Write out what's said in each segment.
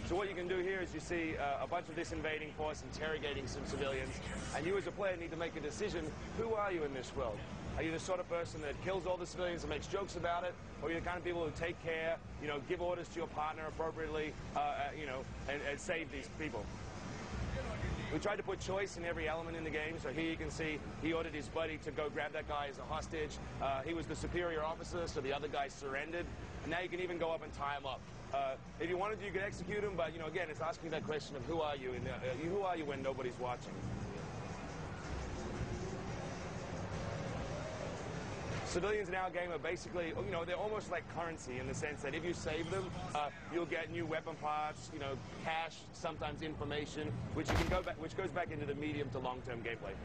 So what you can do here is you see a bunch of this invading force interrogating some civilians, and you as a player need to make a decision, who are you in this world? Are you the sort of person that kills all the civilians and makes jokes about it, or are you the kind of people who take care, you know, give orders to your partner appropriately, you know, and save these people? We tried to put choice in every element in the game, so here you can see he ordered his buddy to go grab that guy as a hostage. He was the superior officer, so the other guy surrendered, and now you can even go up and tie him up. If you wanted to, you could execute him, but, you know, again, it's asking that question of who are you, and who are you when nobody's watching? Civilians in our game are basically, you know, they're almost like currency in the sense that if you save them, you'll get new weapon parts, you know, cash, sometimes information, which you can go back, which goes back into the medium to long-term gameplay.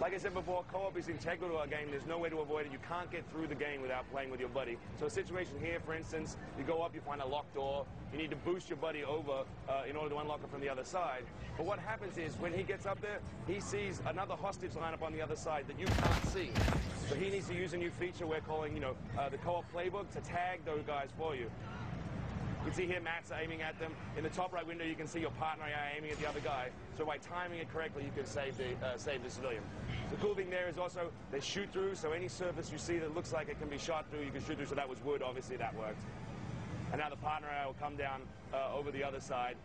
Like I said before, co-op is integral to our game. There's no way to avoid it. You can't get through the game without playing with your buddy. So a situation here, for instance, you go up, you find a locked door. You need to boost your buddy over in order to unlock it from the other side. But what happens is, when he gets up there, he sees another hostage lineup on the other side that you can't see. So he needs to use a new feature we're calling, you know, the co-op playbook to tag those guys for you. You can see here Matt's aiming at them. In the top right window, you can see your partner aiming at the other guy. So by timing it correctly, you can save the civilian. The cool thing there is also they shoot through, so any surface you see that looks like it can be shot through, you can shoot through. So that was wood, obviously that worked. And now the partner will come down over the other side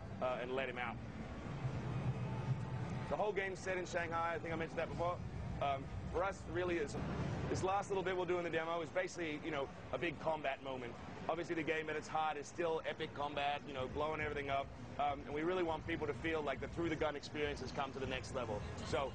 and let him out. The whole game's set in Shanghai. I think I mentioned that before. For us, really, this last little bit we'll do in the demo is basically, you know, a big combat moment. Obviously, the game at its heart is still epic combat, you know, blowing everything up. And we really want people to feel like the through-the-gun experience has come to the next level. So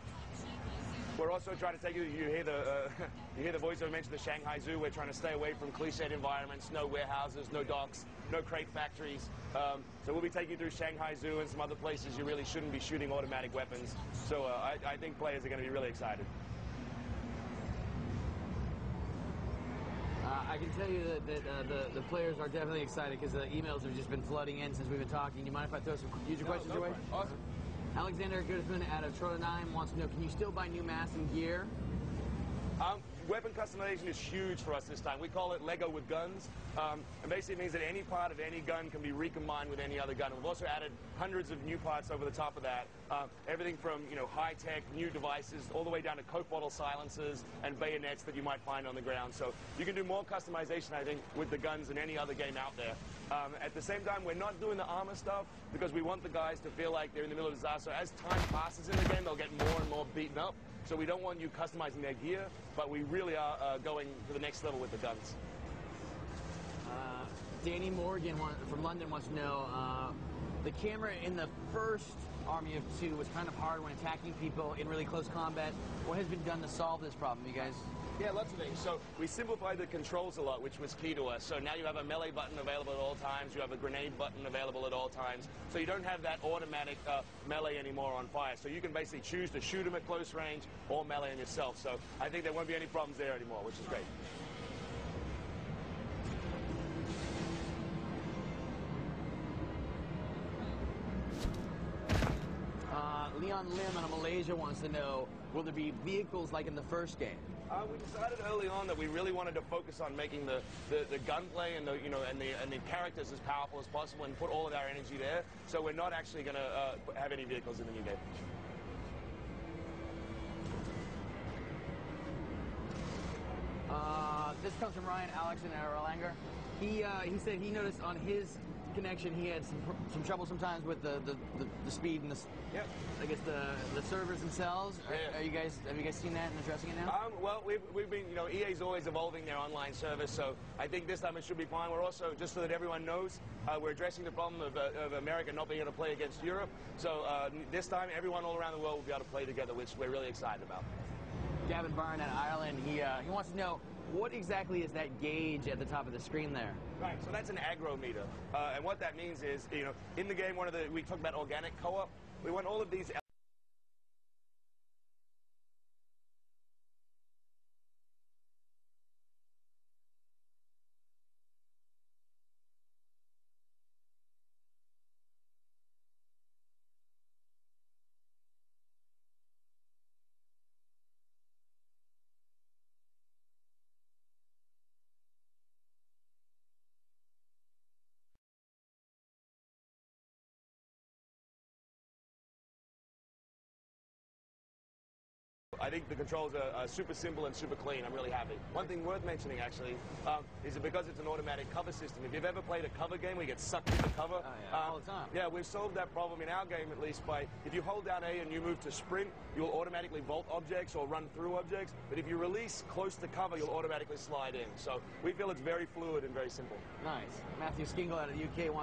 we're also trying to take you, you hear the voiceover mention the Shanghai Zoo. We're trying to stay away from cliched environments, no warehouses, no docks, no crate factories. So we'll be taking you through Shanghai Zoo and some other places you really shouldn't be shooting automatic weapons. So I think players are going to be really excited. I can tell you that the players are definitely excited because the emails have just been flooding in since we've been talking. Do you mind if I throw some user questions your way? Awesome. Alexander Goodman out of Trotter 9 wants to know, can you still buy new masks and gear? Weapon customization is huge for us this time. We call it Lego with guns. And basically it means that any part of any gun can be recombined with any other gun. We've also added hundreds of new parts over the top of that. Everything from, you know, high-tech, new devices, all the way down to Coke bottle silencers and bayonets that you might find on the ground. So you can do more customization, I think, with the guns than any other game out there. At the same time, we're not doing the armor stuff because we want the guys to feel like they're in the middle of a disaster. As time passes in the game, they'll get more and more beaten up. So we don't want you customizing their gear, but we really are going to the next level with the guns. Danny Morgan from London wants to know, the camera in the first Army of Two was kind of hard when attacking people in really close combat. What has been done to solve this problem, you guys? Yeah, lots of things. So we simplified the controls a lot, which was key to us. So now you have a melee button available at all times. You have a grenade button available at all times. So you don't have that automatic melee anymore on fire. So you can basically choose to shoot them at close range or melee on yourself. So I think there won't be any problems there anymore, which is great. Leon Lim out of Malaysia wants to know, will there be vehicles like in the first game? We decided early on that we really wanted to focus on making the gunplay and the characters as powerful as possible and put all of our energy there. So we're not actually going to have any vehicles in the new game. This comes from Ryan Alex in Erlanger. He said he noticed on his connection he had some trouble sometimes with the speed and the I guess the servers themselves. Yeah. Have you guys seen that and addressing it now? Well, we've been, you know, EA's always evolving their online service, so I think this time it should be fine. We're also, just so that everyone knows, we're addressing the problem of America not being able to play against Europe. So this time everyone all around the world will be able to play together, which we're really excited about. Gavin Byrne out of Ireland, he wants to know, what exactly is that gauge at the top of the screen there? Right, so that's an aggro meter. And what that means is, you know, in the game, we talked about organic co-op. We want all of these I think the controls are super simple and super clean. I'm really happy. One thing worth mentioning, actually, is that because it's an automatic cover system, if you've ever played a cover game where you get sucked in the cover, all the time. Yeah, we've solved that problem in our game, at least, by if you hold down A and you move to sprint, you'll automatically vault objects or run through objects. But if you release close to cover, you'll automatically slide in. So we feel it's very fluid and very simple. Nice. Matthew Skingle out of the UK.